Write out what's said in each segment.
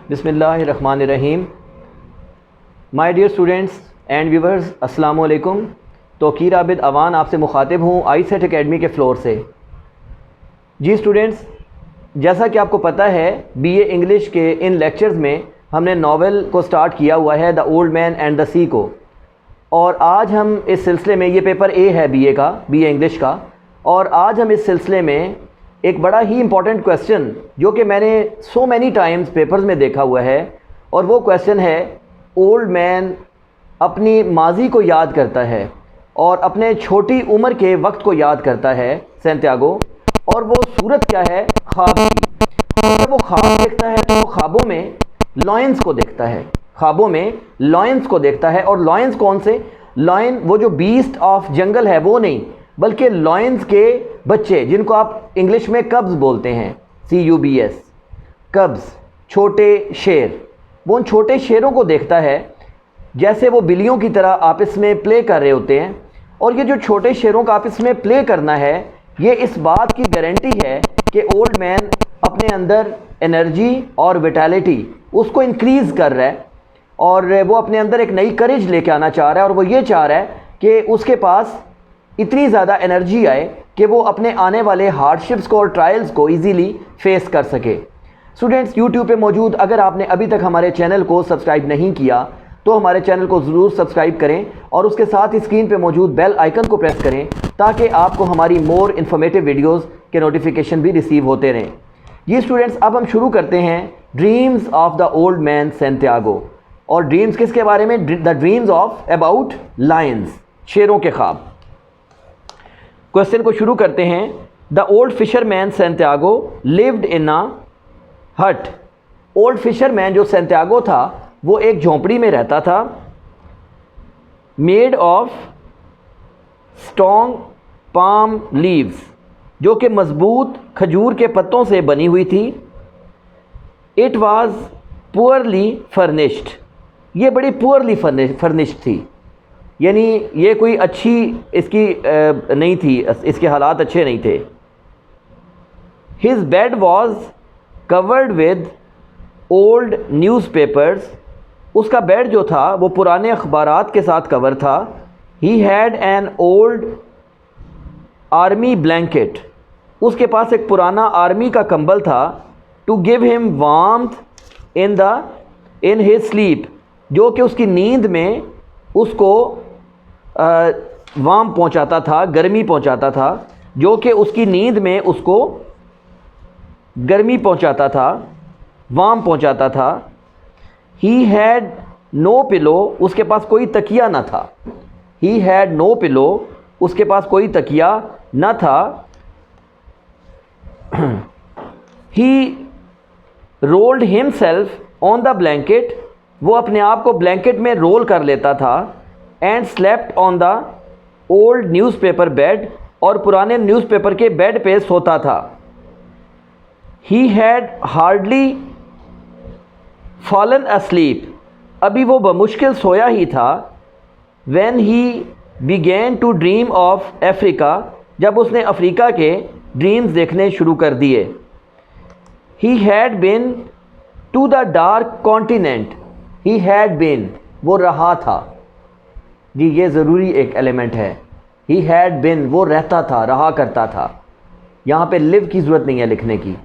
बिस्मिल्लाहिर्रहमानिर्रहीम। My dear students and viewers, अस्सलाम वालेकुम। तौकीर आबिद अवान आपसे मुखातिब हूँ आईसेट एकेडमी के फ़्लोर से। जी स्टूडेंट्स, जैसा कि आपको पता है बीए इंग्लिश के इन लेक्चर्स में हमने नावल को स्टार्ट किया हुआ है, the old man and the sea को। और आज हम इस सिलसिले में, ये पेपर ए है बीए का, बीए इंग्लिश का, और आज हम इस सिलसिले में एक बड़ा ही इम्पॉर्टेंट क्वेश्चन जो कि मैंने सो मैनी टाइम्स पेपर्स में देखा हुआ है, और वो क्वेश्चन है ओल्ड मैन अपनी माजी को याद करता है और अपने छोटी उम्र के वक्त को याद करता है, सैंटियागो। और वो सूरत क्या है? ख्वाब की। जब वो ख्वाब देखता है तो वो ख्वाबों में लॉयंस को देखता है, ख्वाबों में लॉयंस को देखता है। और लॉयंस कौन से? लॉयन वो जो बीस्ट ऑफ जंगल है वो नहीं, बल्कि लॉयंस के बच्चे जिनको आप इंग्लिश में कब्ज़ बोलते हैं, CUBS, कब्ज़, छोटे शेर। वो उन छोटे शेरों को देखता है जैसे वो बिल्लियों की तरह आपस में प्ले कर रहे होते हैं। और ये जो छोटे शेरों का आपस में प्ले करना है, ये इस बात की गारंटी है कि ओल्ड मैन अपने अंदर एनर्जी और विटैलिटी उसको इंक्रीज़ कर रहा है, और वो अपने अंदर एक नई करेज लेके आना चाह रहा है। और वो ये चाह रहा है कि उसके पास इतनी ज़्यादा एनर्जी आए कि वो अपने आने वाले हार्डशिप्स को और ट्रायल्स को इजीली फेस कर सके। स्टूडेंट्स, यूट्यूब पे मौजूद अगर आपने अभी तक हमारे चैनल को सब्सक्राइब नहीं किया तो हमारे चैनल को ज़रूर सब्सक्राइब करें और उसके साथ ही स्क्रीन पे मौजूद बेल आइकन को प्रेस करें ताकि आपको हमारी मोर इन्फॉर्मेटिव वीडियोज़ के नोटिफिकेशन भी रिसीव होते रहें। ये स्टूडेंट्स, अब हम शुरू करते हैं dreams of the old man Santiago. और ड्रीम्स किसके बारे में? The dreams of about lions, शेरों के ख्वाब। क्वेश्चन को शुरू करते हैं। The old fisherman Santiago lived in a hut. Old fisherman जो सैंटियागो था वो एक झोंपड़ी में रहता था, made of strong palm leaves, जो कि मजबूत खजूर के पत्तों से बनी हुई थी। It was poorly furnished. ये बड़ी पुअरली फर्निश्ड थी, यानी ये कोई अच्छी इसकी नहीं थी, इसके हालात अच्छे नहीं थे। His bed was covered with old newspapers. उसका बेड जो था वो पुराने अखबारात के साथ कवर था। He had an old army blanket. उसके पास एक पुराना आर्मी का कंबल था। To give him warmth in his sleep, जो कि उसकी नींद में उसको वार्म पहुंचाता था, गर्मी पहुंचाता था, जो कि उसकी नींद में उसको गर्मी पहुंचाता था, वार्म पहुंचाता था। He had no pillow. उसके पास कोई तकिया न था। He had no pillow. उसके पास कोई तकिया न था। He rolled himself on the blanket. वो अपने आप को ब्लैंकेट में रोल कर लेता था। And slept on the old newspaper bed. और पुराने न्यूज़पेपर के बेड पे सोता था। He had hardly fallen asleep. अभी वो बमुश्किल सोया ही था। When he began to dream of Africa. जब उसने अफ्रीका के ड्रीम्स देखने शुरू कर दिए। He had been to the dark continent. He had been, वो रहा था। जी, ये ज़रूरी एक एलिमेंट है। ही हैड बिन, वो रहता था, रहा करता था। यहाँ पे लिव की ज़रूरत नहीं है लिखने की।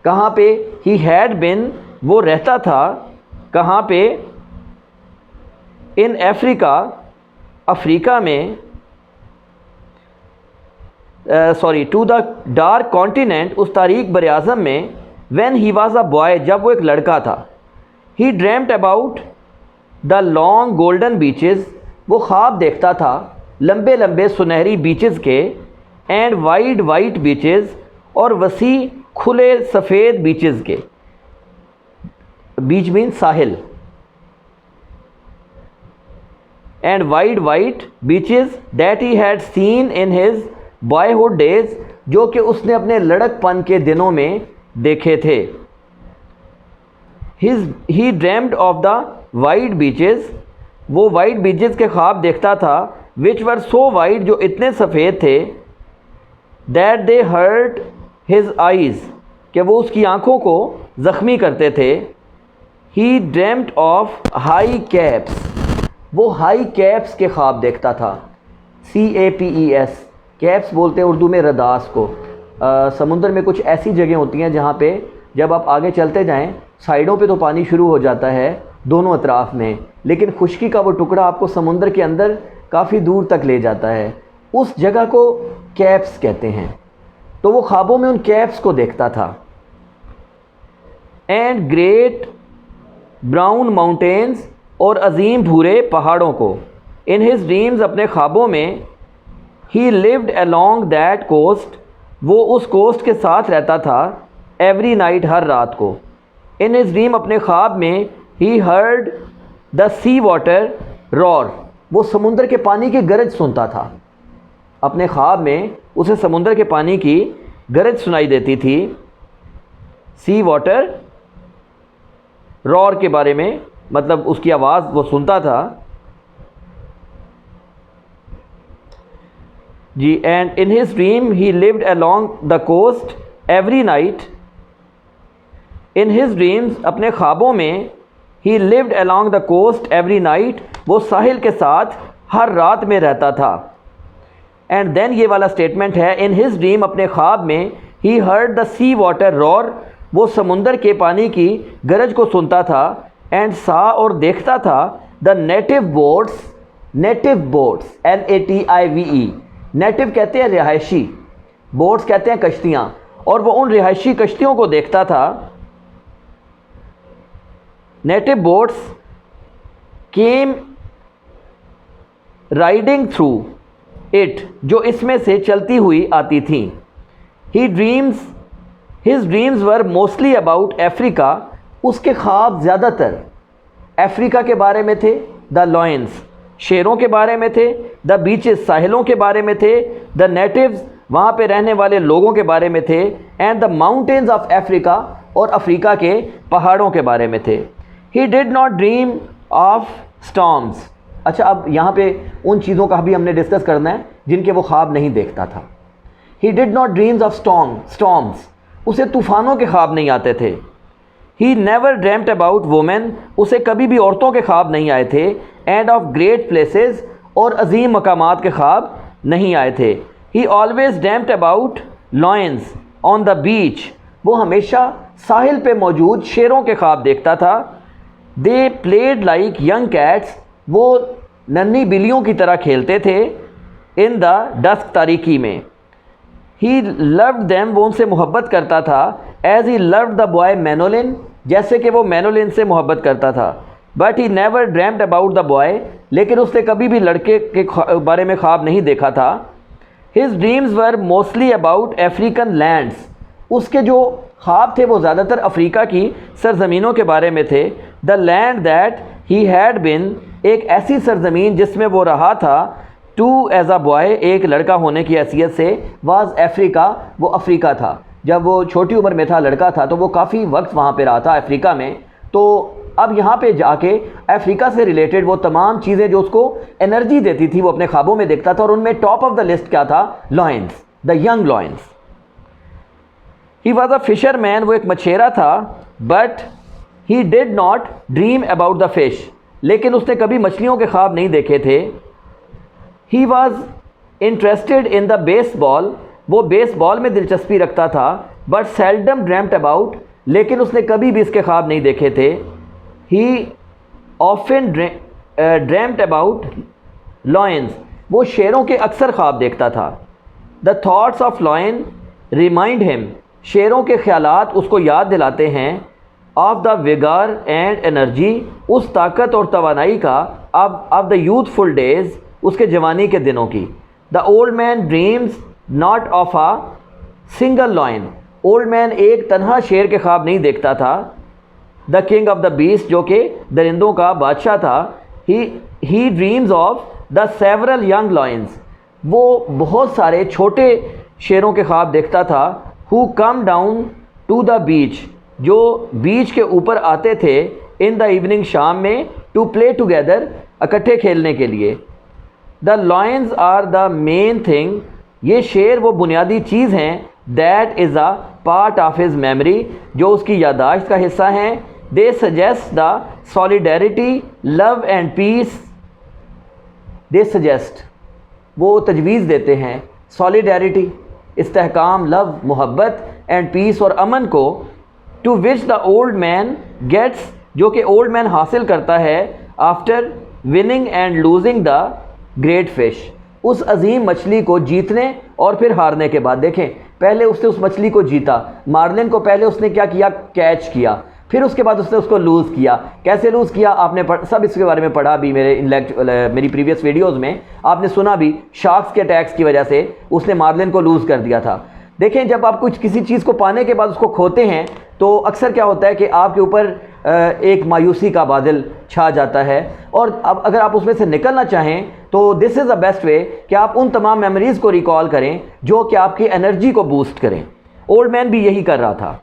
कहाँ पे? ही हैड बिन, वो रहता था। कहाँ पे? इन अफ्रीका, अफ्रीका में। टू द डार्क कॉन्टिनेंट, उस तारीक बरआज़म में। When he was a boy, जब वो एक लड़का था। He dreamed about the long golden beaches. वो ख्वाब देखता था लंबे लंबे सुनहरी बीचेस के। एंड वाइड वाइट बीचेस, और वसी खुले सफ़ेद बीचेस के। बीच मीन साहिल। And wide white beaches that he had seen in his boyhood days, जो कि उसने अपने लड़कपन के दिनों में देखे थे। He dreamed of the white beaches. वो वाइट बीचेस के ख्वाब देखता था। विच वर सो वाइट, जो इतने सफ़ेद थे। That they hurt his eyes, कि वो उसकी आँखों को ज़ख्मी करते थे। He dreamed of high caps, वो हाई कैप्स के ख्वाब देखता था। CAPES, कैप्स बोलते हैं उर्दू में रदास को। समुंदर में कुछ ऐसी जगह होती हैं जहाँ पे जब आप आगे चलते जाएं साइडों पे तो पानी शुरू हो जाता है दोनों अतराफ में, लेकिन खुश्की का वो टुकड़ा आपको समुंदर के अंदर काफ़ी दूर तक ले जाता है, उस जगह को कैप्स कहते हैं। तो वो ख्वाबों में उन कैप्स को देखता था। एंड ग्रेट ब्राउन माउंटेन्स, और अजीम भूरे पहाड़ों को। इन हिज ड्रीम्स, अपने ख्वाबों में। He lived along that coast, वो उस कोस्ट के साथ रहता था। एवरी नाइट, हर रात को। इन हिज ड्रीम, अपने ख्वाब में। He heard the sea water roar, वो समुंदर के पानी की गरज सुनता था। अपने ख्वाब में उसे समुंदर के पानी की गरज सुनाई देती थी। सी वाटर रॉर के बारे में, मतलब उसकी आवाज़ वो सुनता था जी। And in his dream he lived along the coast every night. In his dreams, अपने ख्वाबों में। He lived along the coast every night, वो साहिल के साथ हर रात में रहता था। एंड देन ये वाला स्टेटमेंट है, इन हिज ड्रीम, अपने ख्वाब में। He heard the sea water roar, वो समुंदर के पानी की गरज को सुनता था। एंड सा, और देखता था। The native boats, native boats NATIVE, native कहते हैं रिहायशी, बोट्स कहते हैं कश्तियाँ, और वो उन रिहायशी कश्तियों को देखता था। Native boats came riding through it, जो इसमें से चलती हुई आती थी। His dreams were mostly about Africa, उसके ख्वाब ज़्यादातर अफ्रीका के बारे में थे। द लॉयंस, शेरों के बारे में थे। द बीचेस, साहिलों के बारे में थे। द नेटिव्स, वहाँ पे रहने वाले लोगों के बारे में थे। And the mountains of Africa, और अफ्रीका के पहाड़ों के बारे में थे। He did not dream of storms. अच्छा, अब यहाँ पे उन चीज़ों का भी हमने डिस्कस करना है जिनके वो ख्वाब नहीं देखता था। He did not dreams of storms, उसे तूफ़ानों के ख्वाब नहीं आते थे। ही नेवर ड्रीम्ड अबाउट वुमेन, उसे कभी भी औरतों के ख्वाब नहीं आए थे। एंड ऑफ ग्रेट प्लेसेस, और अजीम मकामात के ख्वाब नहीं आए थे। ही always dreamed about lions on the beach, वो हमेशा साहिल पे मौजूद शेरों के ख्वाब देखता था। They played like young cats, वो नन्ही बिल्लियों की तरह खेलते थे। इन द डस्क, तारीकी में। ही लव्ड देम, वो उनसे मोहब्बत करता था। As he loved the boy Manolin, जैसे कि वो मैनोलिन से मोहब्बत करता था। But he never dreamed about the boy, लेकिन उसने कभी भी लड़के के बारे में ख्वाब नहीं देखा था। His dreams were mostly about African lands, उसके जो ख्वाब थे वो ज़्यादातर अफ्रीका की सरज़मीनों के बारे में थे। The land that he had बिन, एक ऐसी सरज़मीन जिसमें वो रहा था। टू एज अ बॉय, एक लड़का होने की हैसियत से। वाज अफ्रीका, वो अफ्रीका था। जब वो छोटी उम्र में था, लड़का था, तो वो काफ़ी वक्त वहाँ पे रहा था अफ्रीका में। तो अब यहाँ पे जाके अफ्रीका से रिलेटेड वो तमाम चीज़ें जो उसको एनर्जी देती थी वो अपने ख्वाबों में देखता था। और उनमें टॉप ऑफ द लिस्ट क्या था? Lions, the young lions. He was a fisherman, वो एक मछेरा था। But he did not dream about the fish, लेकिन उसने कभी मछलियों के ख्वाब नहीं देखे थे। He was interested in the baseball, वो बेसबॉल में दिलचस्पी रखता था। बट सेल्डम ड्रीम्ड अबाउट, लेकिन उसने कभी भी इसके ख्वाब नहीं देखे थे। ही ऑफन ड्रीम्ड अबाउट लॉयंस, वो शेरों के अक्सर ख्वाब देखता था। The thoughts of lion remind him, शेरों के ख्यालात उसको याद दिलाते हैं। Of the vigour and energy, उस ताकत और तवानाई का। ऑफ द यूथफुल डेज, उसके जवानी के दिनों की। The old man dreams not of a single lion, old man एक तन्हा शेर के ख्वाब नहीं देखता था। The king of the beast, जो कि दरिंदों का बादशाह था। He dreams of the several young lions, वो बहुत सारे छोटे शेरों के ख्वाब देखता था। Who come down to the beach, जो बीच के ऊपर आते थे। इन द इवनिंग, शाम में। टू प्ले टुगेदर, इकट्ठे खेलने के लिए। The lions are the main thing, ये शेर वो बुनियादी चीज़ हैं। That is a part of his memory, जो उसकी यादाश्त का हिस्सा हैं। They suggest the solidarity love and peace. They suggest, वो तजवीज़ देते हैं सॉलिडेरिटी, इस्तेहकाम, लव, मोहब्बत, एंड पीस और अमन को, to which the old man gets, जो कि ओल्ड मैन हासिल करता है after winning and losing the great fish, उस अजीम मछली को जीतने और फिर हारने के बाद। देखें, पहले उसने उस मछली को जीता, मार्लिन को पहले उसने क्या किया, कैच किया, फिर उसके बाद उसने उसको लूज़ किया। कैसे लूज़ किया आपने सब इसके बारे में पढ़ा भी मेरी प्रीवियस वीडियोज़ में, आपने सुना भी, शार्क्स के अटैक्स की वजह से उसने मार्लिन को लूज़ कर दिया था। देखें, जब आप कुछ किसी चीज़ को पाने के बाद उसको खोते हैं तो अक्सर क्या होता है कि आपके ऊपर एक मायूसी का बादल छा जाता है, और अब अगर आप उसमें से निकलना चाहें तो this is the best way कि आप उन तमाम मेमोरीज़ को रिकॉल करें जो कि आपकी एनर्जी को बूस्ट करें। ओल्ड मैन भी यही कर रहा था।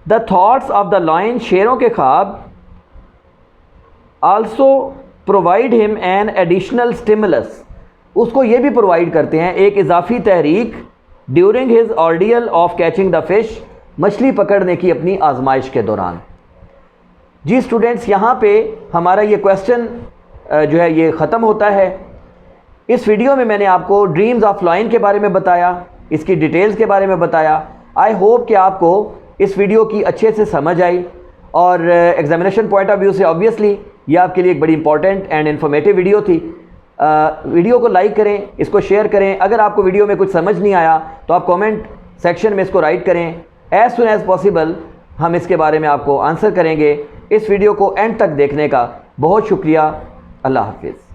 The thoughts of the lion, शेरों के ख्वाब, also provide him an additional stimulus, उसको ये भी प्रोवाइड करते हैं एक इजाफी तहरीक, during his ordeal of catching the fish, मछली पकड़ने की अपनी आजमाइश के दौरान। जी स्टूडेंट्स, यहाँ पे हमारा ये क्वेश्चन जो है ये ख़त्म होता है। इस वीडियो में मैंने आपको ड्रीम्स ऑफ लायन के बारे में बताया, इसकी डिटेल्स के बारे में बताया। आई होप कि आपको इस वीडियो की अच्छे से समझ आई, और एग्जामिनेशन पॉइंट ऑफ व्यू से ऑब्वियसली ये आपके लिए एक बड़ी इंपॉर्टेंट एंड इन्फॉर्मेटिव वीडियो थी। वीडियो को लाइक करें, इसको शेयर करें। अगर आपको वीडियो में कुछ समझ नहीं आया तो आप कमेंट सेक्शन में इसको राइट करें। एज सुन एज़ पॉसिबल हम इसके बारे में आपको आंसर करेंगे। इस वीडियो को एंड तक देखने का बहुत शुक्रिया। अल्लाह हाफिज़।